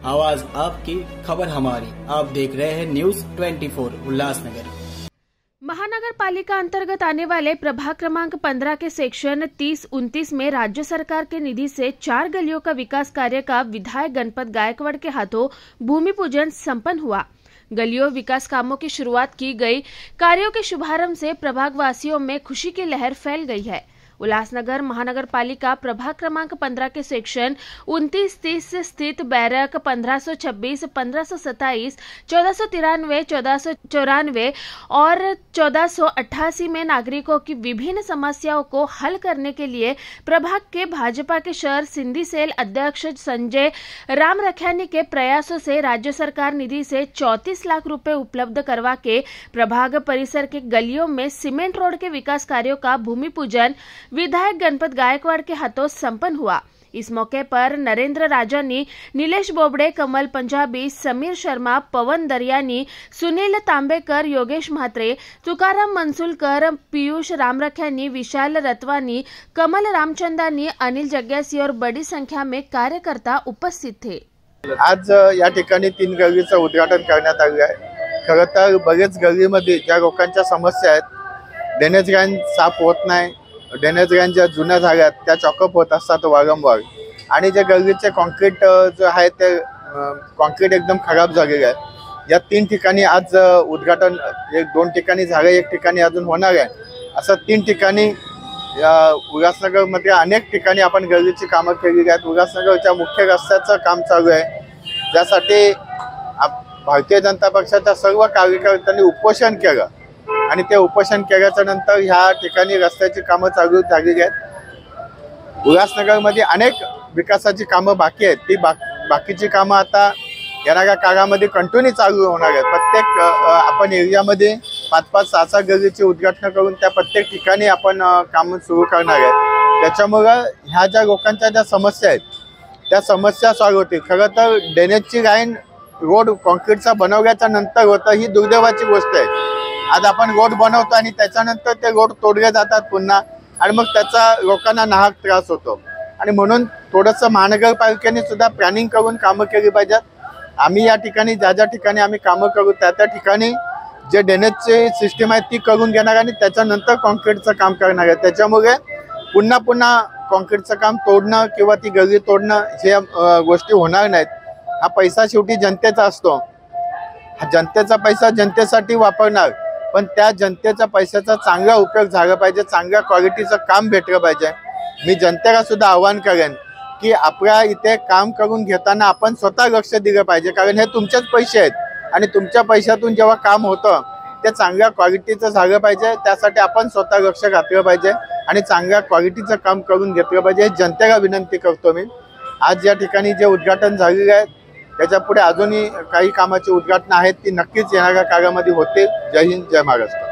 आवाज आपकी, खबर हमारी। आप देख रहे हैं न्यूज 24 उल्लासनगर। महानगर पालिका अंतर्गत आने वाले प्रभाग क्रमांक 15 के सेक्शन 30-29 में राज्य सरकार के निधि से 4 गलियों का विकास कार्य का विधायक गणपत गायकवाड़ के हाथों भूमि पूजन संपन्न हुआ। गलियों विकास कामों की शुरुआत की गई। कार्यों के शुभारंभ से प्रभाग वासियों में खुशी की लहर फैल गई है। उल्लासनगर महानगर पालिका प्रभाग क्रमांक 15 के सेक्शन 29-30 से स्थित बैरक 1526, 1527, 1493, 1494 और 1488 में नागरिकों की विभिन्न समस्याओं को हल करने के लिए प्रभाग के भाजपा के शहर सिंधी सेल अध्यक्ष संजय राम रखियानी के प्रयासों से राज्य सरकार निधि से 34 लाख रुपए उपलब्ध करवा के प्रभाग परिसर के गलियों में सीमेंट रोड के विकास कार्यों का भूमि पूजन विधायक गणपत गायकवाड़ के हाथों संपन्न हुआ। इस मौके पर नरेंद्र राजानी, नीलेश बोबड़े, कमल पंजाबी, समीर शर्मा, पवन दरियानी, सुनील तांबेकर, योगेश म्हात्रे, तुकाराम मनसुलकर, पीयूष रामरख्यानी, विशाल रतवानी, कमल रामचंदानी, अनिल जग्यासी और बड़ी संख्या में कार्यकर्ता उपस्थित थे। आज या ठिकाणी 3 गल्लीचं उद्घाटन करण्यात आले आहे। खरं तर बरेच गल्लीमध्ये ज्या लोकांच्या समस्या आहेत, ड्रेनेज लाईन साफ होत नाही, ड्रेनेज लाईन ज्या जुन्या झाल्यात त्या चॉकअप होत असतात वारंवार, आणि जे गल्लीचे कॉन्क्रीट जो आहे ते कॉन्क्रीट एकदम खराब झालेले आहे। या 3 ठिकाणी आज उद्घाटन 2 ठिकाणी झाले, 1 ठिकाणी अजून होणार आहे। असं 3 ठिकाणी उल्हासनगरमध्ये अनेक ठिकाणी आपण गल्लीची कामं केलेली आहेत। उल्हासनगरच्या मुख्य रस्त्याचं काम चालू आहे, ज्यासाठी भारतीय जनता पक्षाच्या सर्व कार्यकर्त्यांनी उपोषण केलं आणि ते उपोषण केल्याच्या नंतर ह्या ठिकाणी रस्त्याची कामं चालू झालेली आहेत। उल्हासनगरमध्ये अनेक विकासाची कामं बाकी आहेत, ती बाकीची कामं आता येणाऱ्या काळामध्ये कंटिन्यू चालू होणार आहेत। प्रत्येक आपण एरियामध्ये 5-5, 6-6 गल्लीची उद्घाटन करून त्या प्रत्येक ठिकाणी आपण काम सुरू करणार आहेत। त्याच्यामुळं ह्या ज्या लोकांच्या ज्या समस्या आहेत त्या समस्या सॉल्व्ह होतील। खरं तर ड्रेनेजची लाईन रोड कॉन्क्रीटचा बनवल्याच्या नंतर होतं ही दुर्दैवाची गोष्ट आहे। आज आपण रोड बनवतो आणि त्याच्यानंतर ते रोड तोडले जातात पुन्हा, आणि मग त्याचा लोकांना नाहक त्रास होतो। आणि म्हणून थोडंसं महानगरपालिकेने सुद्धा प्लॅनिंग करून कामं केली पाहिजेत। आम्ही या ठिकाणी ज्या ठिकाणी आम्ही कामं करू त्या ठिकाणी जे ड्रेनेजची सिस्टीम आहे ती करून घेणार आणि त्याच्यानंतर कॉन्क्रीटचं काम करणार आहे। त्याच्यामुळे पुन्हा कॉन्क्रीटचं काम तोडणं किंवा ती गल्ली तोडणं हे गोष्टी होणार नाहीत। हा पैसा शेवटी जनतेचा असतो, जनतेचा पैसा जनतेसाठी वापरणार, पण त्या जनतेच्या पैशाचा चांगला उपयोग झाला पाहिजे, चांगल्या क्वालिटीचं काम भेटलं पाहिजे। मी जनतेला सुद्धा आवाहन करेन की आपल्या इथे काम करून घेताना आपण स्वतः लक्ष दिलं पाहिजे, कारण हे तुमचेच पैसे आहेत आणि तुमच्या पैशातून जेव्हा काम होतं ते चांगल्या क्वालिटीचं झालं पाहिजे। त्यासाठी आपण स्वतः लक्ष घातलं पाहिजे आणि चांगल्या क्वालिटीचं काम करून घेतलं पाहिजे, हे जनतेला विनंती करतो मी। आज या ठिकाणी जे उद्घाटन झालेले आहे त्याच्या पुढे अजूनही काही कामाची उद्घाटन आहेत, ती नक्कीच येणाऱ्या काळामध्ये होतील। जय हिंद, जय महाराष्ट्र।